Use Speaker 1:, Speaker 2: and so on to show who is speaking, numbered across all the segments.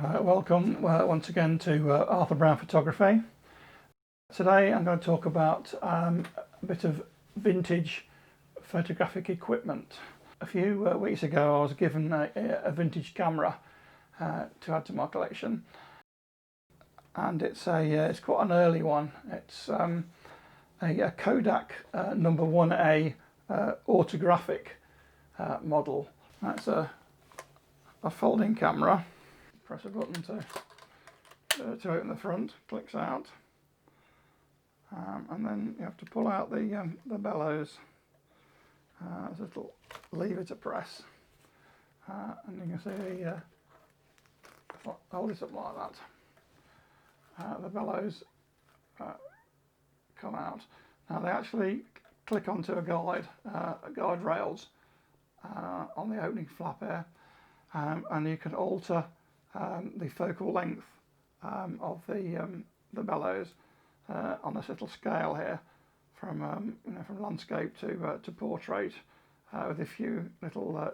Speaker 1: Welcome once again to Arthur Brown Photography. Today I'm going to talk about a bit of vintage photographic equipment. A few weeks ago I was given a vintage camera to add to my collection, and it's quite an early one. It's a Kodak number 1A autographic model. That's a folding camera. Press a button to open the front, clicks out, and then you have to pull out the bellows. There's a little lever to press, and you can see hold it up like that. The bellows come out. Now they actually click onto a guide rails on the opening flap here, and you can alter the focal length of the bellows on this little scale here, from from landscape to portrait, with a few little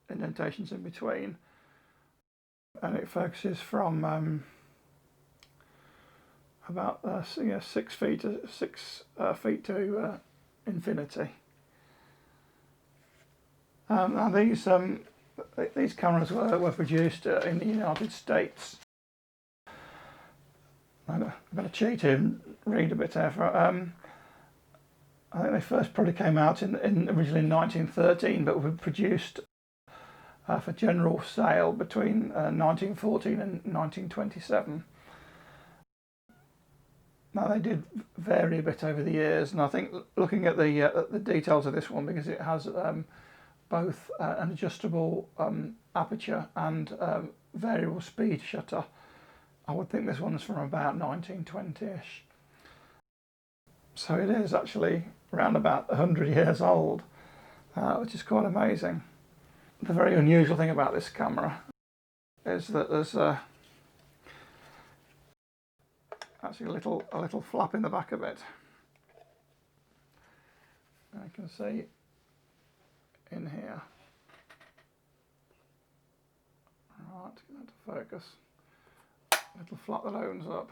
Speaker 1: indentations in between, and it focuses from about 6 feet to infinity. Now these cameras were produced in the United States. I'm going to cheat here and read a bit here. I think they first probably came out originally in 1913, but were produced for general sale between 1914 and 1927. Now they did vary a bit over the years, and I think looking at the details of this one, because it has both an adjustable aperture and variable speed shutter, I would think this one's from about 1920-ish. So it is actually around about 100 years old, which is quite amazing. The very unusual thing about this camera is that there's actually a little flap in the back of it. I can see in here. Right, get that to focus. Little flap that opens up.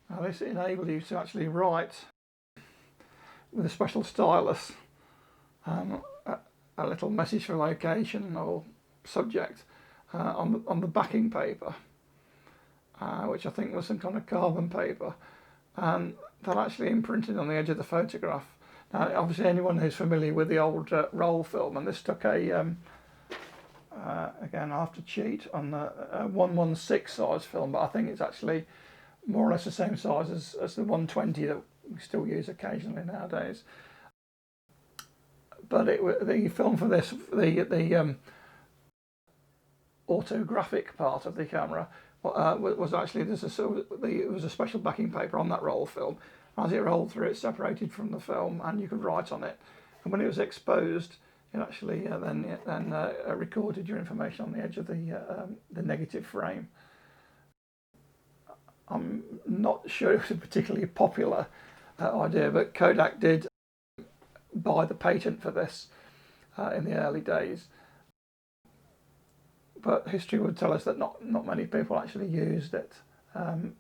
Speaker 1: Now this enables you to actually write with a special stylus a little message for location or subject on the backing paper, which I think was some kind of carbon paper, and that actually imprinted on the edge of the photograph. Now, obviously, anyone who's familiar with the old roll film, and this took again, I have to cheat on the 1/16 size film, but I think it's actually more or less the same size as the 120 that we still use occasionally nowadays. But the film for this, the autographic part of the camera, was actually it was a special backing paper on that roll film. As it rolled through, it separated from the film, and you could write on it. And when it was exposed, it actually then recorded your information on the edge of the negative frame. I'm not sure it was a particularly popular idea, but Kodak did buy the patent for this in the early days. But history would tell us that not many people actually used it to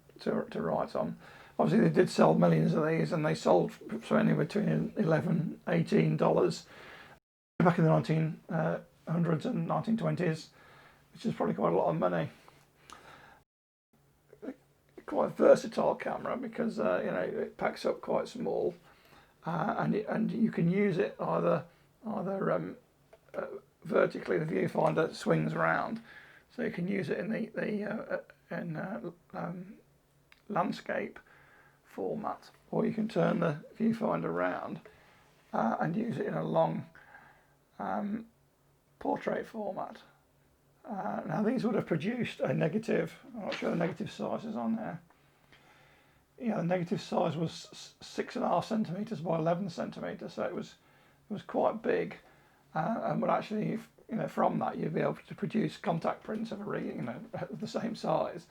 Speaker 1: write on. Obviously, they did sell millions of these, and they sold for anywhere between $11, $18 back in the 1900s and 1920s, which is probably quite a lot of money. Quite a versatile camera, because it packs up quite small, and you can use it either vertically. The viewfinder swings around, so you can use it in landscape format, or you can turn the viewfinder around and use it in a long portrait format. Now these would have produced a negative. I'm not sure the negative size is on there. Yeah, the negative size was 6.5 centimeters by 11 centimeters, so it was quite big, and would actually, from that you'd be able to produce contact prints of the same size.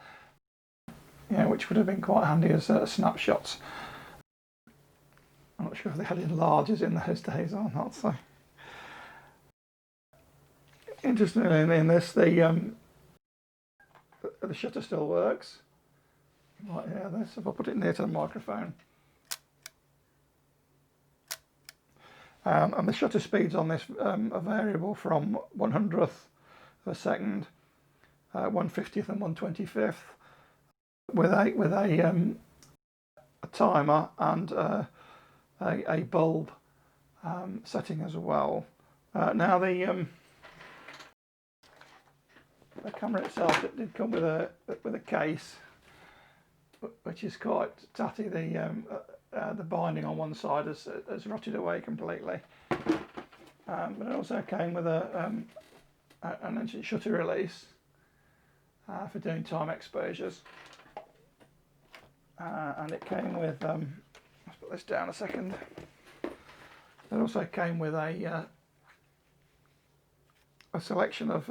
Speaker 1: Which would have been quite handy as snapshots. I'm not sure if they had enlargers in those days or not. So Interestingly, in this, the shutter still works. You might hear this if I put it near to the microphone. And the shutter speeds on this are variable from 1/100th of a second, 1/50th and 1/25th, with a timer and a bulb setting as well. Now the camera itself, it did come with a case, which is quite tatty. The binding on one side has rotted away completely, but it also came with an ancient shutter release for doing time exposures, and it came with let's put this down a second. It also came with a selection of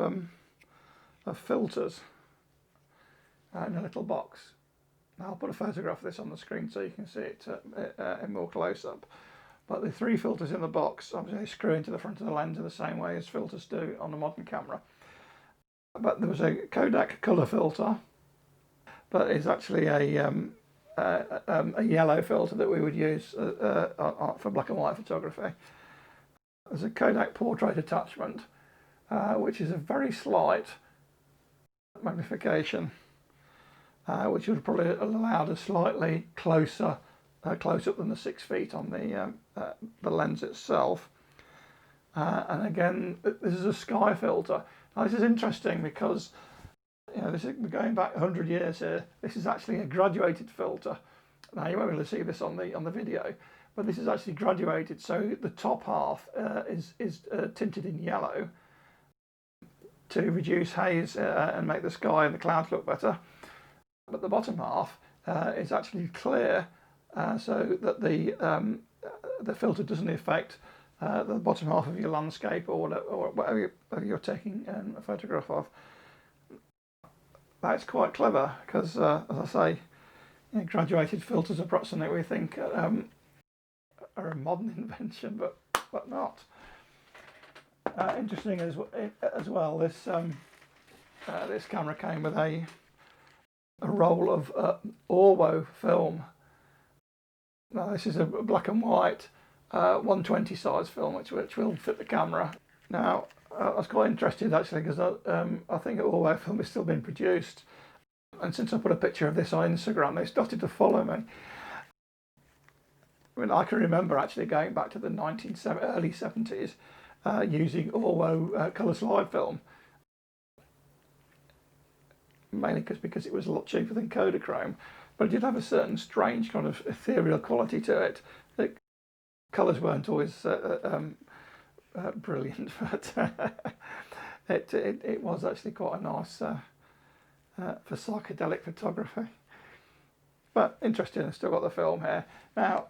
Speaker 1: filters in a little box. I'll put a photograph of this on the screen so you can see it in more close-up. But the 3 filters in the box obviously screw into the front of the lens in the same way as filters do on a modern camera. But there was a Kodak colour filter, but it's actually a yellow filter that we would use for black and white photography. There's a Kodak portrait attachment, which is a very slight magnification, which would probably allowed a slightly closer close-up than the 6 feet on the lens itself. And again, this is a sky filter. Now this is interesting because, you know, this is going back 100 years here. This is actually a graduated filter. Now you won't be able to see this on the video, but this is actually graduated. So the top half is tinted in yellow to reduce haze and make the sky and the clouds look better. But the bottom half is actually clear, so that the filter doesn't affect the bottom half of your landscape or whatever you're taking a photograph of. That's quite clever because, as I say, you know, graduated filters are perhaps something we think are a modern invention, but not. Interesting as well. This camera came with a roll of Orwo film. Now this is a black and white 120 size film, which will fit the camera. Now I was quite interested actually because I think Orwo film is still being produced, and since I put a picture of this on Instagram, they started to follow me. I mean, I can remember actually going back to the early 70s using Orwo colour slide film, mainly because it was a lot cheaper than Kodachrome, but it did have a certain strange kind of ethereal quality to it. The colours weren't always brilliant, but it was actually quite a nice for psychedelic photography. But interesting, I've still got the film here. Now,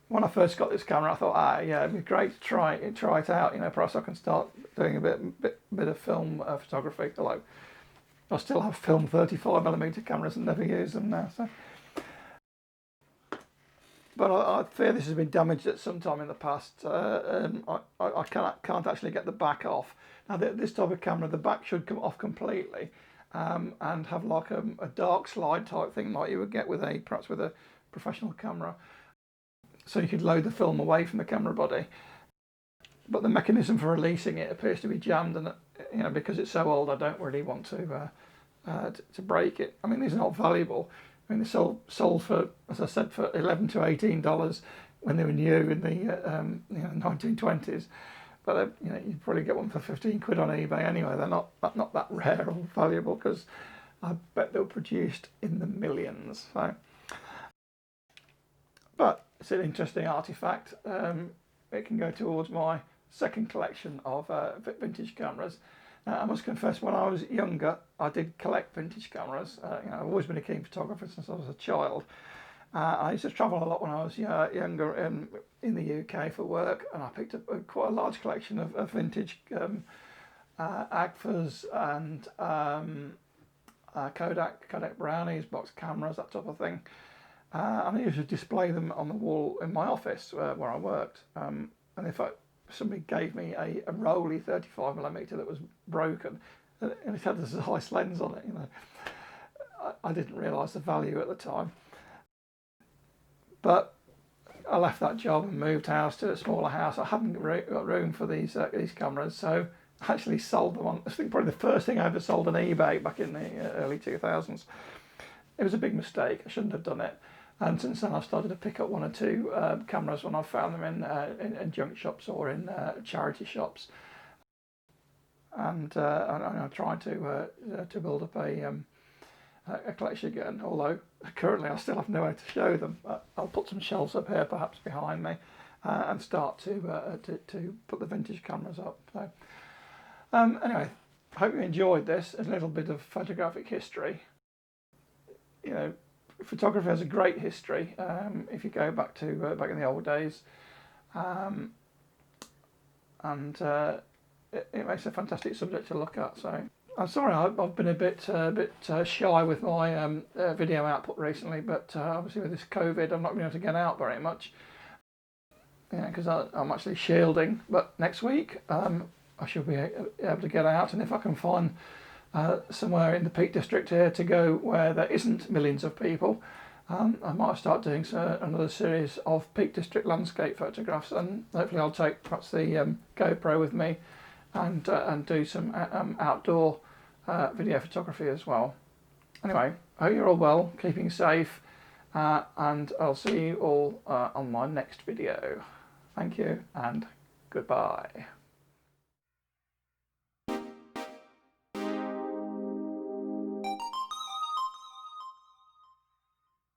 Speaker 1: when I first got this camera, I thought, yeah, it'd be great to try it out. You know, perhaps I can start doing a bit of film photography. Although I still have film 35mm cameras and never use them now. So, but I fear this has been damaged at some time in the past. I can't actually get the back off. Now, this type of camera, the back should come off completely, and have like a dark slide type thing, like you would get perhaps with a professional camera. So you could load the film away from the camera body, but the mechanism for releasing it appears to be jammed, and you know, because it's so old, I don't really want to break it. I mean, these are not valuable. I mean, they sold for, as I said, for $11 to $18 when they were new in the 1920s. But you know, you'd probably get one for 15 quid on eBay anyway. They're not that rare or valuable because I bet they were produced in the millions. So, but it's an interesting artifact. It can go towards my second collection of vintage cameras. I must confess, when I was younger, I did collect vintage cameras. You know, I've always been a keen photographer since I was a child. I used to travel a lot when I was younger in the UK for work, and I picked up quite a large collection of vintage Agfas and Kodak brownies, box cameras, that type of thing. And I used to display them on the wall in my office where I worked. And somebody gave me a Rolly 35mm that was broken, and it had a Zeiss lens on it. You know, I didn't realise the value at the time, but I left that job and moved house to a smaller house. I hadn't got room for these cameras, so I actually sold them on. I think probably the first thing I ever sold on eBay back in the early 2000s. It was a big mistake. I shouldn't have done it. And since then, I've started to pick up one or two cameras when I've found them in junk shops or in charity shops, and I try to build up a collection again. Although currently I still have nowhere to show them. I'll put some shelves up here, perhaps behind me, and start to put the vintage cameras up. So anyway, I hope you enjoyed this. A little bit of photographic history. You know, photography has a great history. If you go back to back in the old days, and it makes a fantastic subject to look at. So I'm sorry I've been a bit shy with my video output recently, but obviously with this COVID, I'm not being able to get out very much. Yeah, because I'm actually shielding. But next week, I should be able to get out, and if I can find somewhere in the Peak District here to go where there isn't millions of people, I might start doing another series of Peak District landscape photographs, and hopefully I'll take perhaps the GoPro with me and do some outdoor video photography as well. Anyway, I hope you're all well, keeping safe, and I'll see you all on my next video. Thank you and goodbye.